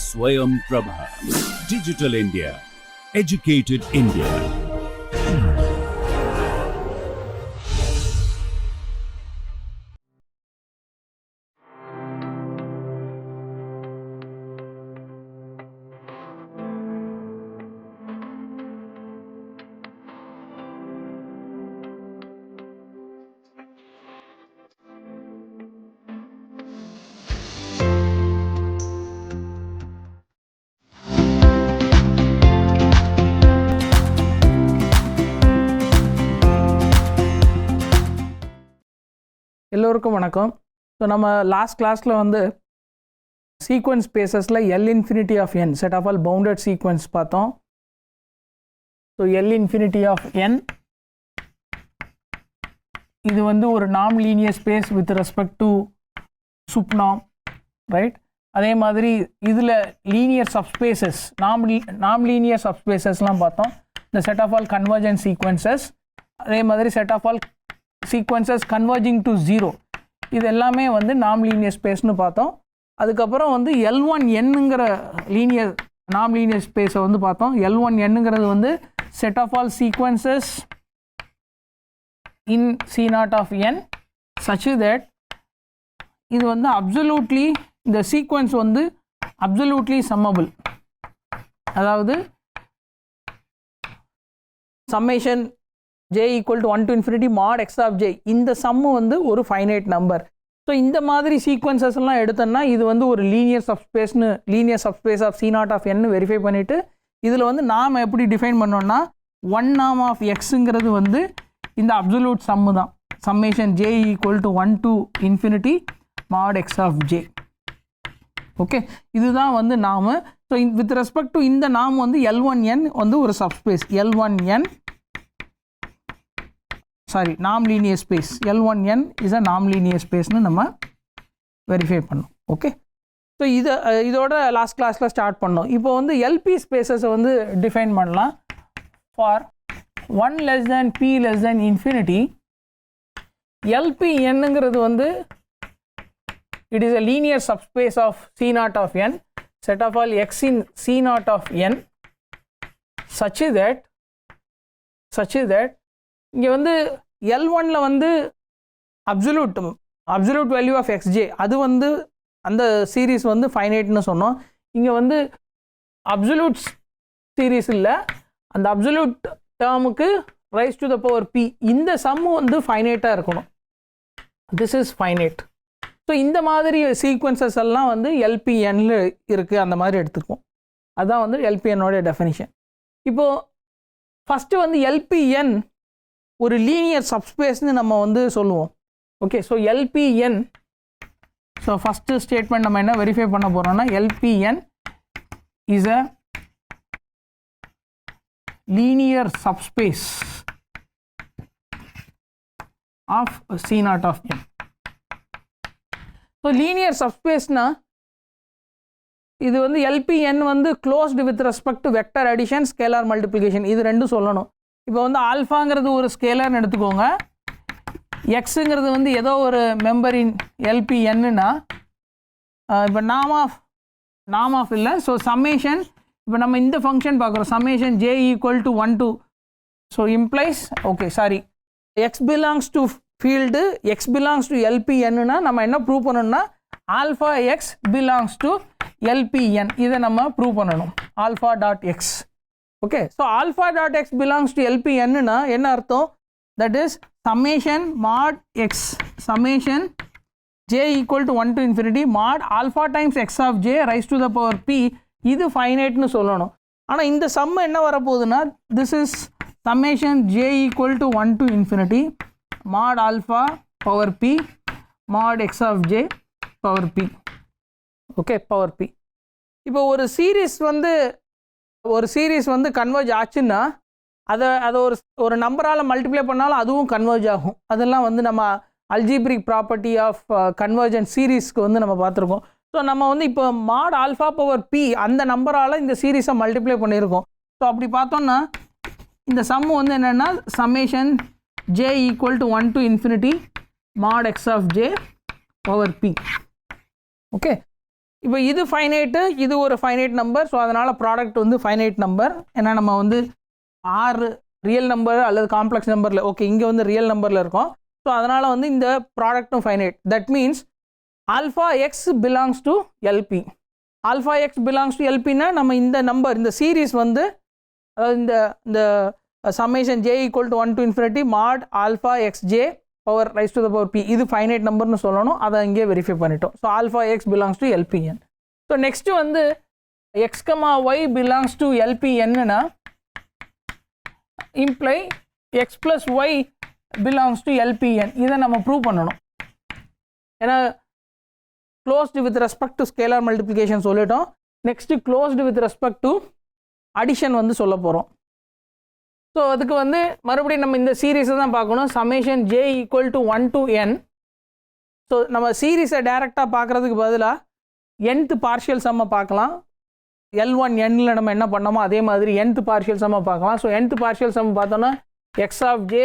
Swayam Prabha. Digital India. Educated India. எல்லோருக்கும் வணக்கம். So நம்ம லாஸ்ட் கிளாஸில் வந்து சீக்வன்ஸ் ஸ்பேசஸில் L infinity of n set of all bounded sequence பார்த்தோம். So L infinity of n இது வந்து ஒரு நாம் linear space with respect to sup norm, right? அதே மாதிரி இதில் லீனியர் சப்ஸ்பேசஸ் நாம் லீனியர் சப்ஸ்பேசஸ்லாம் பார்த்தோம். இந்த set of all convergent sequences, அதே மாதிரி set of all sequences converging to zero, இது எல்லாமே வந்து நாம் லீனியர் ஸ்பேஸ்னு பார்த்தோம். அதுக்கப்புறம் வந்து L1nங்கிற நாம் லீனியர் ஸ்பேஸை வந்து பார்த்தோம். L1nங்கிறது வந்து set of all sequences in C0 of n such that இது வந்து அப்சல்யூட்லி இந்த சீக்வன்ஸ் வந்து அப்சல்யூட்லி சம்மபிள், அதாவது summation j equal to 1 to infinity mod x of j, இந்த சம்மு வந்து ஒரு ஃபைனைட் நம்பர். ஸோ இந்த மாதிரி சீக்வன்சஸ் எல்லாம் எடுத்தோம்னா இது வந்து ஒரு linear subspace of C0 of n verify பண்ணிவிட்டு இதில் வந்து நாம் எப்படி டிஃபைன் பண்ணோம்னா 1 norm of xங்கிறது வந்து இந்த அப்சல்யூட் சம்மு தான், summation j equal to 1 to infinity mod x of j. Okay, இதுதான் வந்து நாம. ஸோ வித் ரெஸ்பெக்ட் டு இந்த நாம் வந்து L1n வந்து ஒரு சப்ஸ்பேஸ், L1n சாரி நாம் linear space, L1n is a நாம் லீனியர் ஸ்பேஸ்னு நம்ம வெரிஃபை பண்ணோம். ஓகே, ஸோ இதோட லாஸ்ட் கிளாஸில் ஸ்டார்ட் பண்ணோம். இப்போ வந்து எல்பி ஸ்பேசஸை வந்து டிஃபைன் பண்ணலாம். For 1 less than p less than infinity, LPnங்கிறது வந்து it is a linear subspace of C0 of n, set of all x in C0 of n such that இங்கே வந்து L1ல வந்து அப்சல்யூட் வேல்யூ ஆஃப் xj, அது வந்து அந்த series வந்து ஃபைனைட்னு சொன்னோம். இங்கே வந்து அப்சல்யூட் சீரீஸ் இல்லை, அந்த அப்சல்யூட் டேர்முக்கு raise to the power p, இந்த சம்மு வந்து ஃபைனைட்டாக இருக்கணும். This is finite. ஸோ இந்த மாதிரி சீக்வன்சஸ் எல்லாம் வந்து LPnல இருக்குது, அந்த மாதிரி எடுத்துக்குவோம். அதுதான் வந்து LPnோட டெஃபினிஷன். இப்போது ஃபஸ்ட்டு வந்து LPn ஒரு லீனியர் சப்ஸ்பேஸ்னு நம்ம வந்து சொல்லுவோம். Okay, so LPn, so first statement நம்ம என்ன வெரிஃபை பண்ண போகிறோம்னா LPn is a linear subspace of C0 of n. So linear சப்ஸ்பேஸ்னா இது வந்து LPn வந்து closed with respect to vector addition, scalar multiplication, இது ரெண்டும் சொல்லணும். இப்போ வந்து ஆல்ஃபாங்கிறது ஒரு ஸ்கேலர்னு எடுத்துக்கோங்க, எக்ஸுங்கிறது வந்து ஏதோ ஒரு மெம்பர் இன் LPnனா, இப்போ நாம் ஆஃப் இல்லை. ஸோ சம்மேஷன், இப்போ நம்ம இந்த ஃபங்க்ஷன் பார்க்குறோம், summation j equal to 1 to, so implies, okay sorry, x belongs to field, x belongs to LPnனா நம்ம என்ன ப்ரூவ் பண்ணணும்னா alpha x belongs to LPn, இதை நம்ம ப்ரூவ் பண்ணணும். Alpha dot x. Okay, so alpha dot x belongs to LPnனா என்ன அர்த்தம்? That is summation mod x, summation j equal to 1 to infinity mod alpha times x of j raise to the power p, இது ஃபைனைட்னு சொல்லணும். ஆனால் இந்த sum என்ன வரப்போகுதுன்னா this is summation j equal to 1 to infinity mod alpha power p mod x of j power p. Okay, power p. இப்போ ஒரு series வந்து கன்வர்ஜ் ஆச்சுன்னா அதை ஒரு நம்பரால் மல்டிப்ளை பண்ணாலும் அதுவும் கன்வர்ஜ் ஆகும். அதெல்லாம் வந்து நம்ம அல்ஜிப்ரிக் ப்ராப்பர்ட்டி ஆஃப் கன்வர்ஜென்ட் சீரீஸ்க்கு வந்து நம்ம பார்த்துருக்கோம். ஸோ நம்ம வந்து இப்போ மாட் ஆல்ஃபா பவர் p அந்த நம்பரால் இந்த சீரீஸை மல்டிப்ளை பண்ணியிருக்கோம். ஸோ அப்படி பார்த்தோம்னா இந்த சம்மு வந்து என்னென்னா summation j equal to 1 to infinity mod x of j power p. Okay, இப்போ இது ஃபைனைட்டு, இது ஒரு ஃபைனைட் நம்பர். ஸோ அதனால் ப்ராடக்ட் வந்து ஃபைனைட் நம்பர். ஏன்னா நம்ம வந்து 6 ரியல் நம்பர் அல்லது காம்ப்ளெக்ஸ் நம்பரில், ஓகே இங்கே வந்து ரியல் நம்பரில் இருக்கும். ஸோ அதனால் வந்து இந்த ப்ராடக்ட்டும் finite. That means alpha x belongs to LP. Alpha x belongs to எல்பின்னா நம்ம இந்த நம்பர், இந்த சீரீஸ் வந்து, அதாவது இந்த summation j equal to 1 to infinity mod alpha X j power raise to the power p, இது ஃபைனைட் நம்பர்னு சொல்லணும். அதை இங்கே வெரிஃபை பண்ணிட்டோம். So alpha x belongs to LPN. So next வந்து x comma y belongs to எல்பிஎன்னுனா imply x plus y belongs to LPN. இதை நம்ம ப்ரூவ் பண்ணணும். ஏன்னா closed with respect to scalar multiplication சொல்லிட்டோம். Next closed with respect to addition வந்து சொல்ல போகிறோம். ஸோ அதுக்கு வந்து மறுபடியும் நம்ம இந்த சீரீஸை தான் பார்க்கணும். Summation j equal to 1 to n. So நம்ம சீரீஸை டைரெக்டாக பார்க்குறதுக்கு பதிலாக nth பார்ஷியல் சம்மை பார்க்கலாம். L1 n நம்ம என்ன பண்ணோமோ அதே மாதிரி nth பார்ஷியல் சம்மை பார்க்கலாம். ஸோ nth பார்ஷியல் சம் பார்த்தோன்னா x of j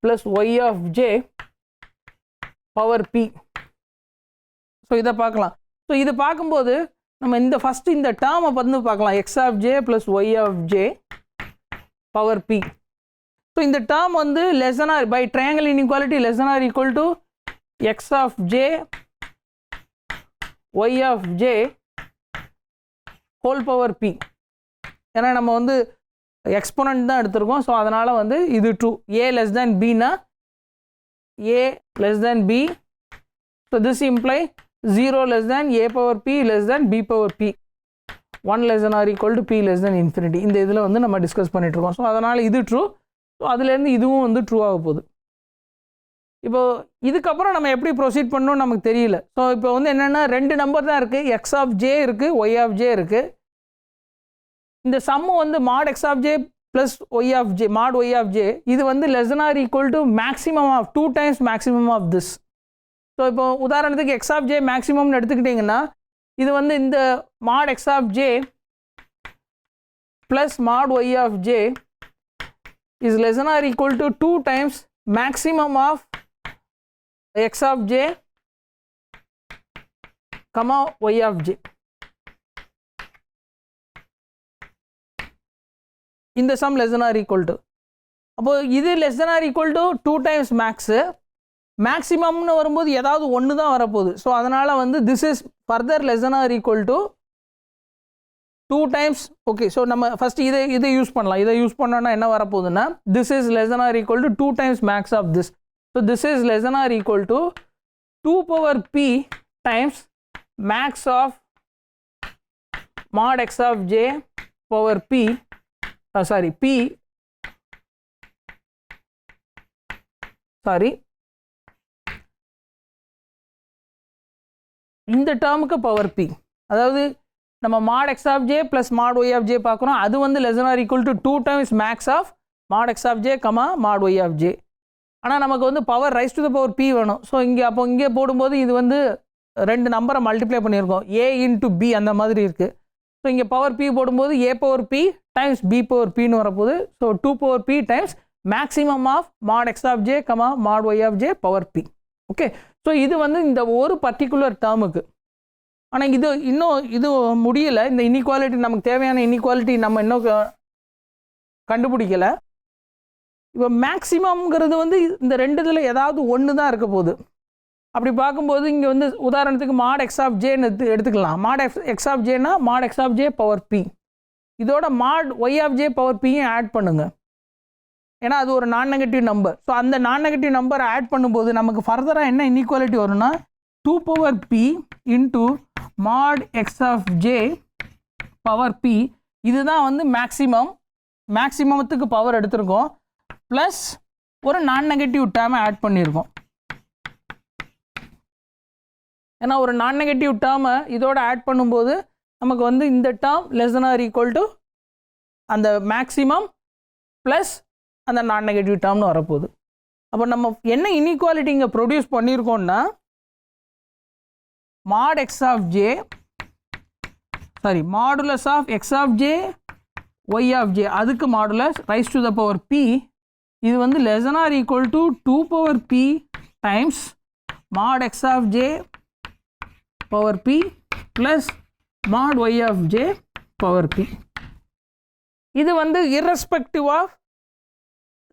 plus y of j power p. So இதை பார்க்கலாம். ஸோ இது பார்க்கும்போது நம்ம இந்த ஃபஸ்ட்டு இந்த டேர்மை வந்து பார்க்கலாம். X of j plus y of j power p. So இந்த டேர்ம் வந்து less than or by triangle inequality less than or equal to x of j y of j whole power p. ஏன்னா நம்ம வந்து exponent தான் எடுத்திருக்கோம். So அதனால் வந்து இது ட்ரூ. ஏ லெஸ் தேன் பின்னா a less than b. So this imply 0 less than a power p less than b power p, 1 less than or equal to p less than infinity. இந்த இதில் வந்து நம்ம டிஸ்கஸ் பண்ணிட்டு இருக்கோம். ஸோ அதனால் இது true. So அதுலேருந்து இதுவும் வந்து ட்ரூ ஆக போகுது. இப்போது இதுக்கப்புறம் நம்ம எப்படி ப்ரொசீட் பண்ணணும்னு நமக்கு தெரியல. ஸோ இப்போ வந்து என்னென்னா 2 நம்பர் தான் இருக்குது. எக்ஸ் ஆஃப் ஜே இருக்குது, ஒய் ஆஃப் ஜே இருக்குது. இந்த சம்மு வந்து mod x of j plus y of j mod y of j, இது வந்து less than or equal to maximum of 2 times maximum of this. So இப்போ உதாரணத்துக்கு X of J மேக்ஸிமம்னு எடுத்துக்கிட்டிங்கன்னா இது வந்து இந்த mod x of j plus mod y of j is less than or equal to 2 times maximum of x of j comma y of j. இந்த sum less than or equal to, அப்போ இது less than or equal to 2 times max. மேக்ஸிமம்னு வரும்போது ஏதாவது ஒன்று தான் வரப்போகுது. So அதனால் வந்து this is further less than or equal to 2 times. ஓகே, ஸோ நம்ம ஃபஸ்ட்டு இதை யூஸ் பண்ணலாம். இதை யூஸ் பண்ணோன்னா என்ன வரப்போகுதுன்னா this is less than or equal to 2 times max of this. So this is less than or equal to 2 power p times max of mod x of j power p இந்த டேர்முக்கு power B. அதாவது நம்ம mod x of j plus mod y of j பார்க்குறோம். அது வந்து less than or equal to 2 times max of mod x of j, mod y of j. ஆனால் நமக்கு வந்து power raise to the power p வேணும். So இங்கே போடும்போது இது வந்து 2 நம்பரை மல்டிப்ளை பண்ணியிருக்கோம். a into b அந்த மாதிரி இருக்குது. ஸோ இங்கே பவர் p போடும்போது a power p times b power pன்னு வரப்போகுது. So 2 power p times maximum of mod x of j, mod y of j power p. Okay, so இது வந்து இந்த ஒரு பர்டிகுலர் டேர்முக்கு. ஆனால் இது முடியலை. இந்த இன்இக்வாலிட்டி நமக்கு தேவையான இன்இக்வாலிட்டி நம்ம இன்னும் கண்டுபிடிக்கலை. இப்போ மேக்ஸிமம்ங்கிறது வந்து இந்த 2 இதில் ஏதாவது ஒன்று தான் இருக்க போகுது. அப்படி பார்க்கும்போது இங்கே வந்து உதாரணத்துக்கு mod x of j எடுத்துக்கலாம். mod x of jனா mod x of j power p, இதோட mod y of j power pயும் ஆட் பண்ணுங்கள். ஏன்னா அது ஒரு நான் நெகட்டிவ் நம்பர். ஸோ அந்த நான் நெகட்டிவ் நம்பரை ஆட் பண்ணும்போது நமக்கு ஃபர்தராக என்ன இன்இக்வாலிட்டி வரும்னா 2 power p into mod x of j power p. இதுதான் வந்து மேக்ஸிமத்துக்கு பவர் எடுத்திருக்கோம். ப்ளஸ் ஒரு நான் நெகட்டிவ் டேர்மை ஆட் பண்ணியிருக்கோம். ஏன்னா ஒரு நான் நெகட்டிவ் டேர்மை இதோட ஆட் பண்ணும்போது நமக்கு வந்து இந்த term less than or equal to அந்த மேக்ஸிமம் ப்ளஸ் அந்த நான் நெகட்டிவ் டேர்ம்னு வரப்போகுது. அப்போ நம்ம என்ன இன்இக்வாலிட்டி இங்கே produce பண்ணியிருக்கோம்னா mod x of j modulus of x of j y of j, அதுக்கு modulus rice to the power p. இது வந்து less than or equal to 2 power p times mod x of j power p plus mod y of j power p. இது வந்து irrespective of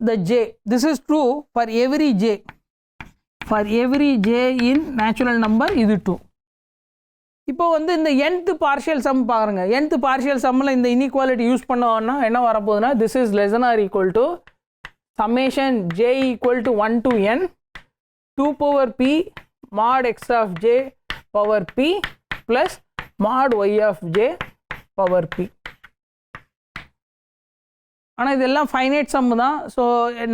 the j. This is true for every j. For every j in natural number இது 2. இப்போ வந்து இந்த nth partial sum பாருங்க. nth partial sumல இந்த inequality use பண்ணோம்னா என்ன வரப்போகுதுன்னா this is less than or equal to summation j equal to 1 to n 2 power p mod x of j power p plus mod y of j power p. ஆனால் இதெல்லாம் finite some தான். So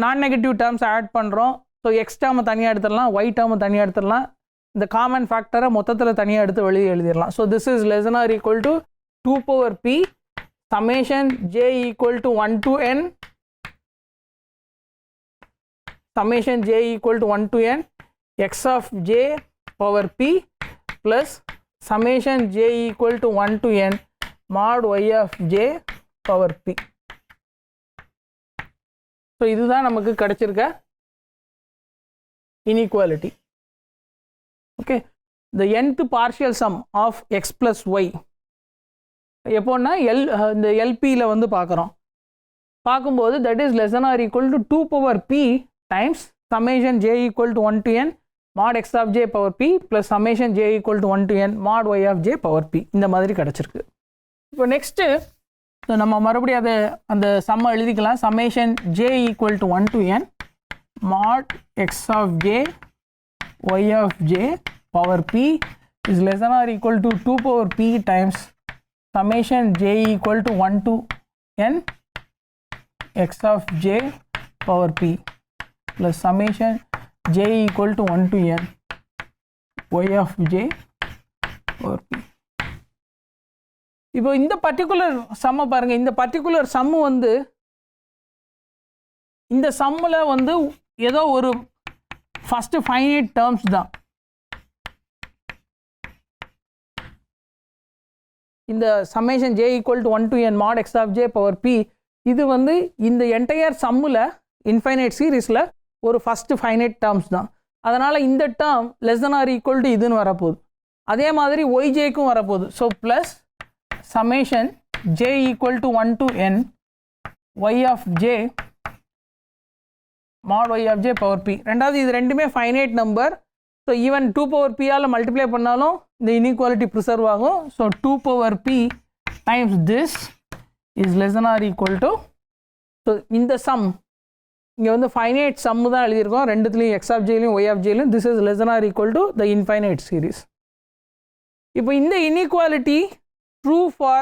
நான் negative terms add பண்ணுறோம். So X டேர்மை தனியாக எடுத்துடலாம், Y டேர்மை தனியாக எடுத்துடலாம், இந்த காமன் ஃபேக்டரை மொத்தத்தில் தனியாக எடுத்து வெளியே எழுதிடலாம். So this is less than or equal to 2 power p summation j equal to 1 to n summation j equal to 1 to n x of j power p plus summation j equal to 1 to n mod y of j power p. So இதுதான் நமக்கு கிடைச்சிருக்க inequality. Okay, the nth partial sum of x plus y எப்போன்னா இந்த எல்பியில் வந்து பார்க்கும்போது that is less than or equal to 2 power p times summation j equal to 1 to n mod x of j power p plus summation j equal to 1 to n mod y of j power p. இந்த மாதிரி கிடச்சிருக்கு. இப்போ next so நம்ம மறுபடியும் அதை அந்த சம்மை எழுதிக்கலாம். summation j equal to 1 to n mod x of j y of j power p is less than or equal to 2 power p times summation j equal to 1 to n x of j power p plus summation j equal to 1 to n y of j power p. இப்போ இந்த particular சம்மை பாருங்க. இந்த particular சம்மு வந்து இந்த சம்மில் வந்து ஏதோ ஒரு ஃபஸ்ட்டு ஃபைனைட் டேர்ம்ஸ் தான். இந்த summation j equal to 1 to n mod x of j power p இது வந்து இந்த என்டையர் சம்மில் இன்ஃபைனைட் சீரீஸில் ஒரு ஃபஸ்ட்டு ஃபைனைட் டேர்ம்ஸ் தான். அதனால் இந்த term less than or equal to இதுன்னு வரப்போகுது. அதே மாதிரி yjக்கும் வரப்போகுது. So plus summation j equal to 1 to n y of j mod y of j power p. ரெண்டாவது இது ரெண்டுமே finite number. So even 2 power p all multiply பண்ணாலும் இந்த இன்இக்வாலிட்டி ப்ரிசர்வ் ஆகும். So 2 power p times this is less than or equal to, so இந்த some இங்கே வந்து finite சம்மு தான் எழுதியிருக்கோம். ரெண்டுத்துலேயும் x of jலையும் y of jலையும் this is less than or equal to the infinite series. இப்போ இந்த இன்இக்வாலிட்டி true for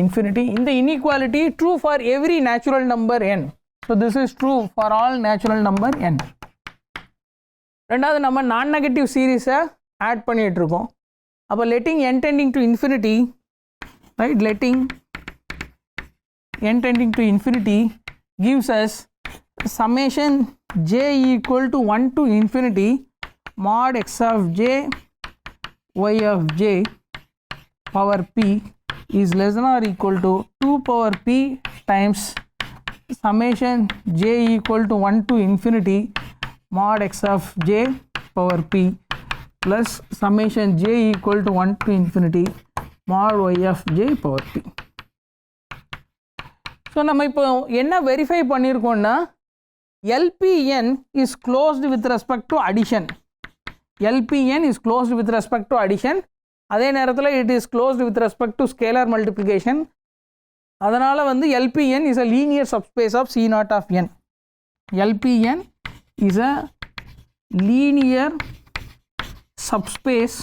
infinity. இந்த inequality true for every natural number n. So this is true for all natural number n. ரெண்டாவது நம்ம நான் negative சீரீஸை add பண்ணிட்டு இருக்கோம். அப்போ letting n tending to infinity, right, letting n tending to infinity gives us summation j equal to 1 to infinity mod x of j y of j power p is less than or equal to 2 power p times summation j equal to 1 to infinity mod x of j power p plus summation j equal to 1 to infinity mod y of j power p. So நம்ம இப்போ என்ன verify பண்ணியிருக்கோம்னா LPn is closed with respect to addition. LPn is closed with respect to addition. அதே நேரத்தில் it is closed with respect to scalar multiplication. அதனால் வந்து LPn is a linear subspace of C naught of n. LPn is a linear subspace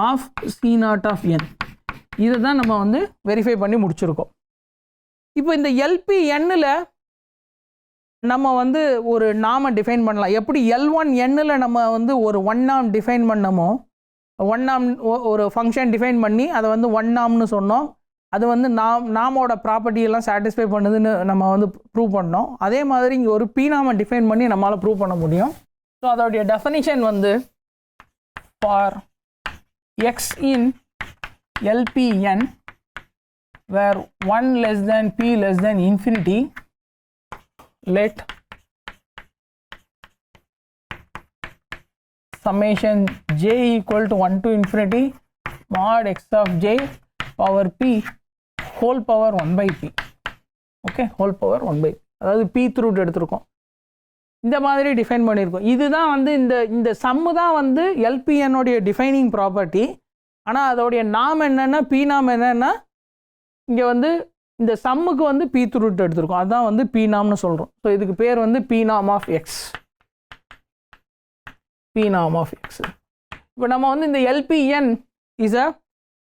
of C naught of n. இதை தான் நம்ம வந்து verify பண்ணி முடிச்சிருக்கோம். இப்போ இந்த LPnல நம்ம வந்து ஒரு நாம டிஃபைன் பண்ணலாம். எப்படி L1nல நம்ம வந்து ஒரு ஒன் நாம் டிஃபைன் பண்ணமோ, ஒன் நாம் ஒரு ஃபங்க்ஷன் டிஃபைன் பண்ணி அதை வந்து ஒன் நாம்னு சொன்னோம். அது வந்து நாமோட ப்ராப்பர்ட்டியெல்லாம் சாட்டிஸ்ஃபை பண்ணுதுன்னு நம்ம வந்து ப்ரூவ் பண்ணோம். அதே மாதிரி இங்கே ஒரு பி நாம டிஃபைன் பண்ணி நம்மளால் ப்ரூவ் பண்ண முடியும். ஸோ அதோடைய டெஃபனிஷன் வந்து for X in LPn where 1 less than p less than infinity, let summation j equal to 1 to infinity mod x of j power p whole power 1 by p. Okay, whole power 1 by p, அதாவது pth root எடுத்திருக்கோம். இந்த மாதிரி define பண்ணியிருக்கோம். இதுதான் வந்து இந்த சம்மு தான் வந்து எல்பிஎன்னுடைய டிஃபைனிங் ப்ராப்பர்ட்டி. ஆனால் அதோடைய நாம் என்னென்னா, பி நாம் என்னென்னா, இங்கே வந்து இந்த சம்முக்கு வந்து pth ரூட் எடுத்திருக்கோம். அதுதான் வந்து பி நாம்னு சொல்கிறோம். ஸோ இதுக்கு பேர் வந்து பி நாம் ஆஃப் எக்ஸ். பி நாம் ஆஃப் எக்ஸ். இப்போ நம்ம வந்து இந்த எல்பிஎன் இஸ் அ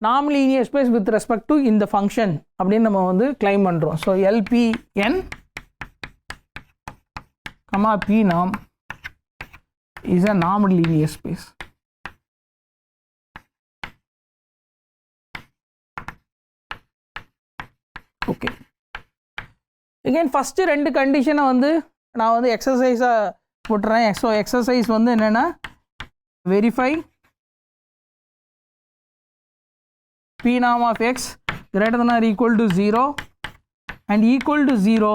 நாம் linear space with respect to இந்த ஃபங்க்ஷன் அப்படின்னு நம்ம வந்து கிளைம் பண்ணுறோம். ஸோ எல்பிஎன் கமா பி நாம் இஸ் அ நாம் linear space. Okay, again first ரெண்டு கண்டிஷனை வந்து நான் வந்து எக்ஸசைஸாக போட்டுறேன். ஸோ எக்ஸசைஸ் வந்து என்னென்னா, verify p norm of x greater than or equal to 0 and equal to 0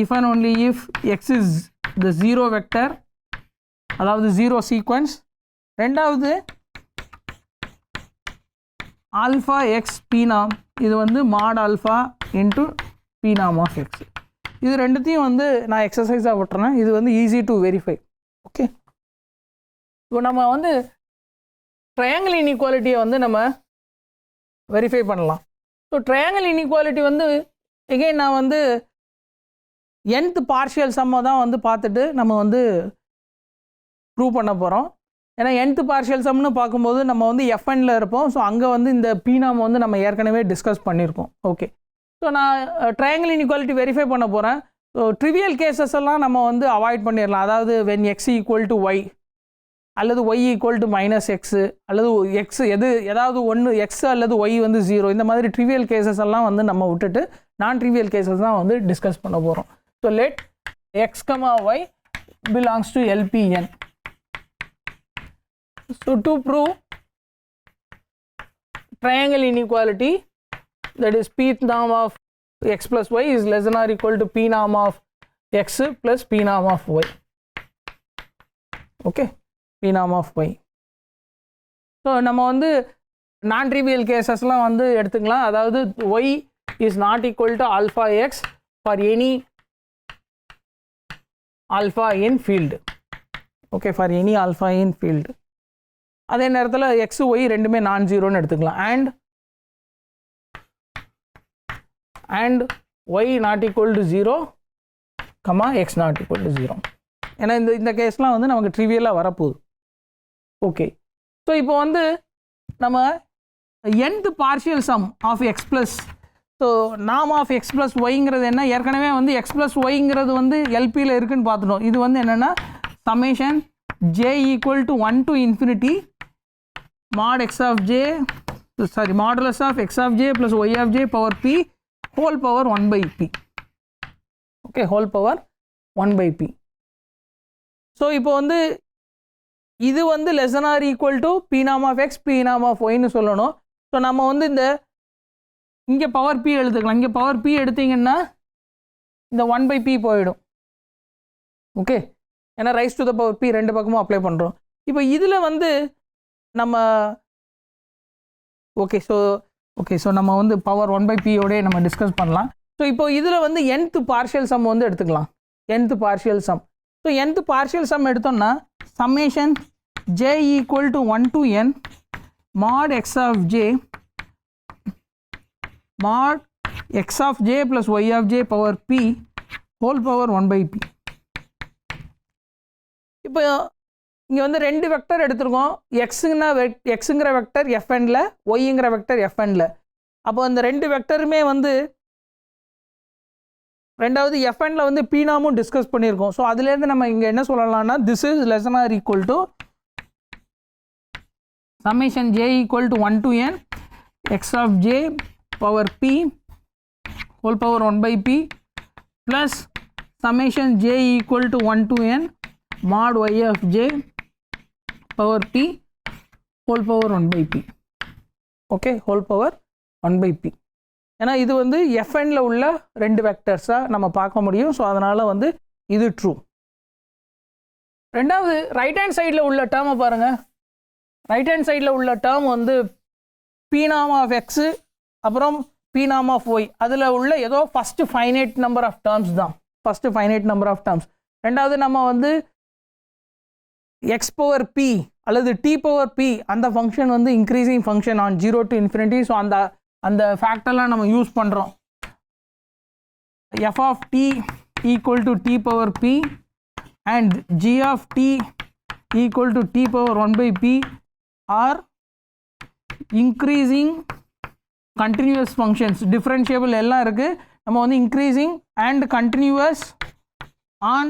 if and only if x is the 0 vector, அதாவது 0 sequence. ரெண்டாவது alpha x p norm, இது வந்து mod alpha into p norm of x. இது ரெண்டுத்தையும் வந்து நான் எக்ஸசைஸாக விட்டுறேன். இது வந்து ஈஸி டு வெரிஃபை. ஓகே, இப்போ நம்ம வந்து ட்ரையாங்கிள் இன்இக்வாலிட்டியை வந்து நம்ம வெரிஃபை பண்ணலாம். ஸோ ட்ரையாங்கிள் இன்இக்வாலிட்டி வந்து எகெயின் நான் வந்து nth பார்ஷியல் சம்மை தான் வந்து பார்த்துட்டு நம்ம வந்து ப்ரூவ் பண்ண போகிறோம். ஏன்னா nth பார்ஷியல் சம்னு பார்க்கும்போது நம்ம வந்து எஃப்என்ல இருப்போம். ஸோ அங்கே வந்து இந்த பீனாம் வந்து நம்ம ஏற்கனவே டிஸ்கஸ் பண்ணியிருக்கோம். ஓகே, ஸோ நான் ட்ரையாங்கிள் இன்இக்வாலிட்டி வெரிஃபை பண்ண போகிறேன். ஸோ ட்ரிவியல் கேசஸ் எல்லாம் நம்ம வந்து அவாய்ட் பண்ணிடலாம். அதாவது when x equal to y அல்லது y equal to minus x அல்லது x ஏதாவது ஒன்று x அல்லது y வந்து 0, இந்த மாதிரி ட்ரிவியல் கேசஸ் எல்லாம் வந்து நம்ம விட்டுட்டு நான் ட்ரிவியல் கேசஸ் தான் வந்து டிஸ்கஸ் பண்ண போகிறோம். So let x, y belongs to LPN. So to prove triangle inequality, that is p norm of x plus y is less than or equal to p norm of x plus p norm of y. Okay, p norm of y. So நம்ம வந்து நான் trivial கேசஸ்லாம் வந்து எடுத்துக்கலாம். அதாவது y is not equal to alpha x for any alpha in field. Okay, for any alpha in field. அதே நேரத்தில் X Y ரெண்டுமே நான் ஜீரோன்னு எடுத்துக்கலாம். And y not equal to 0, x not equal to 0. ஏன்னா இந்த கேஸ்லாம் வந்து நமக்கு ட்ரிவியலாக வரப்போகுது. ஓகே, ஸோ இப்போ வந்து நம்ம nth partial sum of x plus, so நாம் ஆஃப் எக்ஸ் ப்ளஸ் ஒய்ங்கிறது என்ன, ஏற்கனவே வந்து எக்ஸ் ப்ளஸ் ஒய்ங்கிறது வந்து எல்பியில் இருக்குதுன்னு பார்த்துட்டோம். இது வந்து என்னென்னா summation j equal to 1 to infinity mod x of j, sorry, modulus of x of j plus y of j power p whole power 1 by p. Okay, whole power 1 by p. So இப்போ வந்து இது வந்து less than or equal to p norm of x p norm of y ன்னு சொல்லணும். So நம்ம வந்து இங்கே power p எடுத்துக்கலாம். இங்கே பவர் p எடுத்தீங்கன்னா இந்த 1 by p போயிடும். ஓகே, ஏன்னா rice to the power p ரெண்டு பக்கமும் அப்ளை பண்ணுறோம். இப்போ இதில் வந்து நம்ம ஸோ நம்ம வந்து பவர் 1 by p ஓடே நம்ம டிஸ்கஸ் பண்ணலாம். ஸோ இப்போ இதில் வந்து nth பார்ஷியல் சம் வந்து எடுத்துக்கலாம். nth partial sum. So nth partial sum எடுத்தோம்னா summation j equal to 1 to n mod x of j mod x of j plus y of j power p whole power 1 by p. இப்போ இங்கே வந்து ரெண்டு vector எடுத்துருக்கோம். எக்ஸுங்கிற vector எஃப்என்ல, ஒய்ங்கிற vector எஃப்என்ல. அப்போ அந்த ரெண்டு வெக்டருமே வந்து ரெண்டாவது எஃப்என்ல வந்து பீனாமும் டிஸ்கஸ் பண்ணியிருக்கோம். ஸோ அதுலேருந்து நம்ம இங்கே என்ன சொல்லலாம்னா, this is less than or equal to summation j equal to 1 to n x of j power p whole power 1 by p plus summation j equal to 1 to n mod y of j power p whole power 1 by p. Okay, whole power 1 by p. ஏன்னா இது வந்து எஃப்என்ல உள்ள ரெண்டு வெக்டர்ஸாக நம்ம பார்க்க முடியும். So அதனால் வந்து இது ட்ரூ. ரெண்டாவது ரைட் ஹேண்ட் சைடில் உள்ள டேர்மை பாருங்கள். ரைட் ஹேண்ட் சைடில் உள்ள டேர்ம் வந்து பினாம் ஆஃப் எக்ஸு அப்புறம் பினாம் ஆஃப் ஒய், அதில் உள்ள ஏதோ first finite number of terms தான், first finite number of terms. ரெண்டாவது நம்ம வந்து எக்ஸ் பவர் பி அல்லது டி பவர் பி அந்த ஃபங்க்ஷன் வந்து increasing function on 0 to infinity. So அந்த ஃபேக்டர்லாம் நம்ம யூஸ் பண்ணுறோம். F of t equal to t power p and g of t equal to t power 1 by p are increasing continuous functions. differentiable எல்லாம் இருக்கு, நம்ம வந்து increasing and continuous on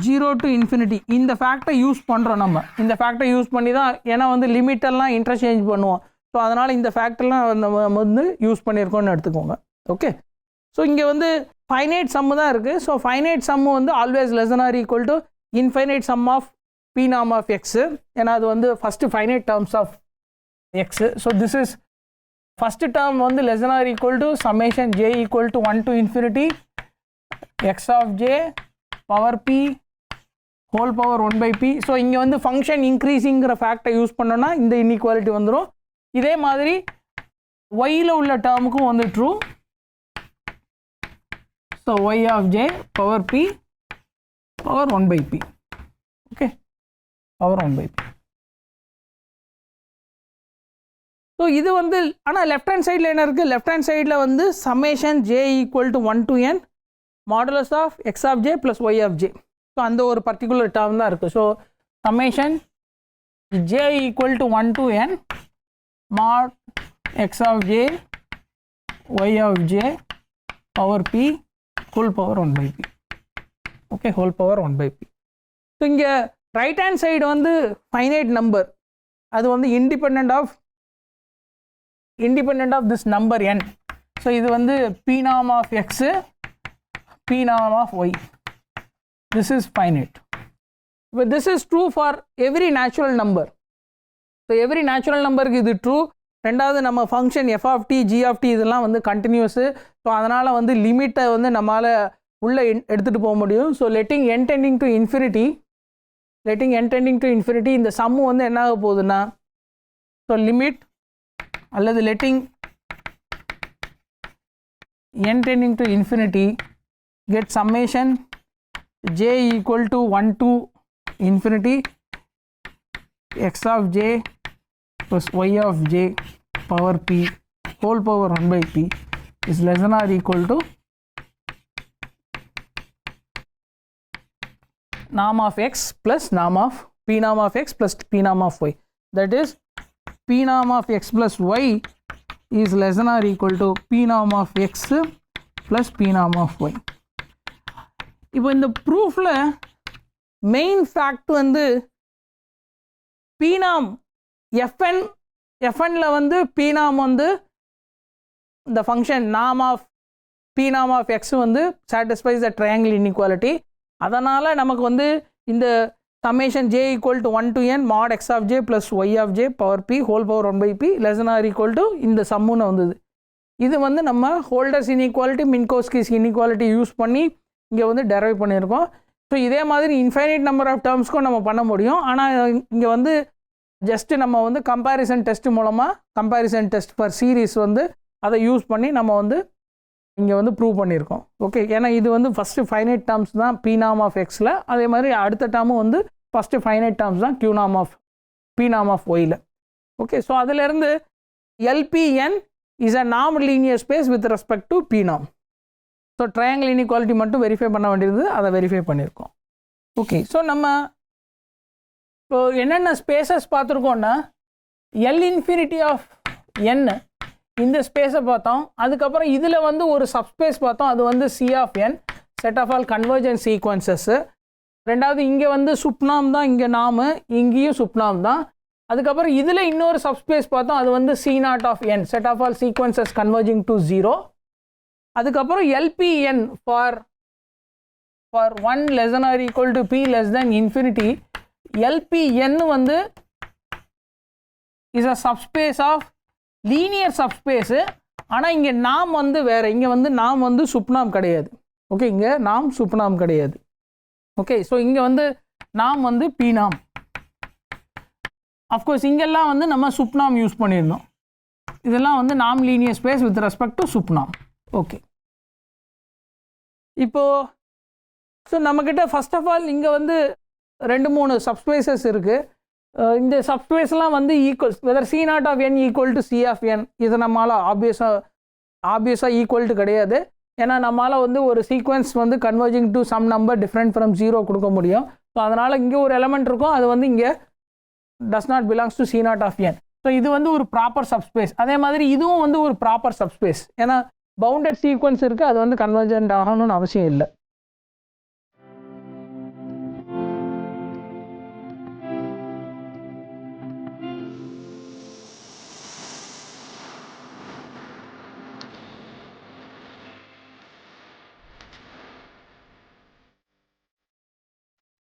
0 to infinity இந்த ஃபேக்டரை use பண்ணுறோம். நம்ம இந்த ஃபேக்டரை use பண்ணி தான், ஏன்னா வந்து லிமிட்டெல்லாம் இன்டர்சேஞ்ச் பண்ணுவோம். ஸோ அதனால் இந்த ஃபேக்டர்லாம் நம்ம வந்து யூஸ் பண்ணியிருக்கோம்னு எடுத்துக்கோங்க. ஓகே, ஸோ இங்கே வந்து ஃபைனைட் சம்மு தான் இருக்குது. ஸோ ஃபைனைட் சம்மு வந்து always less than or equal to infinite sum of p நாம் ஆஃப் எக்ஸு, ஏன்னா அது வந்து first finite terms of x. So this is first term வந்து less than or equal to summation j equal to 1 to infinity x of j power p whole power 1 by p. So இங்கே வந்து function இன்க்ரீஸிங்கிற ஃபேக்டை use பண்ணோன்னா இந்த inequality வந்துடும். இதே மாதிரி ஒய்யில் உள்ள டேர்முக்கும் வந்து true. So y of j power p power 1 by p. Okay, power 1 by p. So இது வந்து ஆனால் லெஃப்ட் ஹேண்ட் சைடில் என்ன இருக்குது? லெஃப்ட் ஹேண்ட் சைடில் வந்து summation j equal to 1 to n modulus of x of j plus y of j. So அந்த ஒரு பர்டிகுலர் டேர்ம் தான் இருக்குது. So summation j equal to 1 to n mod x of j y of j power p whole power 1 by p. Okay, whole power 1 by p. So இங்கே right hand side வந்து finite number, அது வந்து independent of this number n. So இது வந்து p norm of x p norm of y, this is finite. இப்போ this is true for every natural number. So every natural நம்பருக்கு இது true. ரெண்டாவது நம்ம function f of t g of t இதெல்லாம் வந்து continuous. So அதனால் வந்து லிமிட்டை வந்து நம்மளால் உள்ளே எடுத்துகிட்டு போக முடியும். So letting n tending to infinity இந்த சம்மு வந்து என்ன ஆக போகுதுன்னா, ஸோ லிமிட் அல்லது letting n tending to infinity get summation j equal to 1 to infinity x of j plus y of j power p whole power 1 by p is less than or equal to norm of x plus norm of p norm of x plus p norm of y. That is p norm of x plus y is less than or equal to p norm of x plus p norm of y. இப்போ இந்த ப்ரூஃபில் main fact வந்து p norm fnல வந்து p norm வந்து இந்த function norm of p norm of x வந்து satisfies the triangle inequality. அதனால் நமக்கு வந்து இந்த summation j equal to 1 to n mod x of j plus y of j power p whole power 1 by p less than or equal to இந்த சம்முன்னு வந்தது. இது வந்து நம்ம ஹோல்டர்ஸ் இன்இக்வாலிட்டி மின்கோஸ்கிஸ் இன்இக்வாலிட்டி யூஸ் பண்ணி இங்கே வந்து டெரைவ் பண்ணியிருக்கோம். ஸோ இதே மாதிரி இன்ஃபைனைட் நம்பர் ஆஃப் டேர்ம்ஸ்க்கும் நம்ம பண்ண முடியும். ஆனால் இங்கே வந்து ஜஸ்ட்டு நம்ம வந்து கம்பேரிசன் டெஸ்ட் மூலமாக கம்பேரிசன் டெஸ்ட் ஃபார் சீரீஸ் வந்து அதை யூஸ் பண்ணி நம்ம வந்து இங்கே வந்து ப்ரூவ் பண்ணியிருக்கோம். ஓகே, ஏன்னா இது வந்து ஃபஸ்ட்டு ஃபைனைட் டேர்ம்ஸ் தான் p norm of xல, அதே மாதிரி அடுத்த டேர்மும் வந்து ஃபஸ்ட்டு ஃபைனைட் டேர்ம்ஸ் தான் q norm of p norm of yல. ஓகே, ஸோ அதிலேருந்து LPN is a norm linear space with respect to p norm. So triangle inequality மட்டும் வெரிஃபை பண்ண வேண்டியது, அதை வெரிஃபை பண்ணியிருக்கோம். ஓகே, ஸோ நம்ம இப்போ என்னென்ன spaces பார்த்துருக்கோன்னா L infinity of n இந்த ஸ்பேஸை பார்த்தோம். அதுக்கப்புறம் இதில் வந்து ஒரு சப்ஸ்பேஸ் பார்த்தோம், அது வந்து C of n set of all convergent sequences. ரெண்டாவது இங்கே வந்து சுப்னாம் தான், இங்கே நாமு, இங்கேயும் சுப்னாம் தான். அதுக்கப்புறம் இதில் இன்னொரு சப்ஸ்பேஸ் பார்த்தோம், அது வந்து C0 of n set of all sequences converging to 0. அதுக்கப்புறம் LPN for 1 less than or equal to p less than infinity. LPN வந்து is a subspace of linear subspace. ஆனால் இங்கே நாம் வந்து வேறு, இங்கே வந்து நாம் வந்து சுப்னாம் கிடையாது. ஓகே, இங்கே நாம் சுப்னாம் கிடையாது. ஓகே, ஸோ இங்கே வந்து நாம் வந்து பி நாம். அஃப்கோர்ஸ் இங்கெல்லாம் வந்து நம்ம சுப்நாம் யூஸ் பண்ணியிருந்தோம். இதெல்லாம் வந்து நாம் linear space with respect to sup norm. Okay, இப்போது ஸோ நம்மக்கிட்ட ஃபஸ்ட் ஆஃப் ஆல் இங்கே வந்து 2-3 சப்ஸ்பேசஸ் இருக்குது. இந்த சப்ஸ்பேஸ்லாம் வந்து equal, whether c naught of n equal to c of n, இது நம்மளால் ஆப்வியஸாக ஈக்குவல் டு கிடையாது. ஏன்னா நம்மளால் வந்து ஒரு சீக்வன்ஸ் வந்து converging to sum number different from 0 கொடுக்க முடியும். ஸோ அதனால் இங்கே ஒரு எலமெண்ட் இருக்கும், அது வந்து இங்கே does not belongs to C naught of n. So இது வந்து ஒரு ப்ராப்பர் சப்ஸ்பேஸ். அதே மாதிரி இதுவும் வந்து ஒரு ப்ராப்பர் சப்ஸ்பேஸ். ஏன்னா பவுண்டட் சீக்வன்ஸ் இருக்குது, அது வந்து கன்வர்ஜென்ட் ஆகணும்னு அவசியம் இல்லை.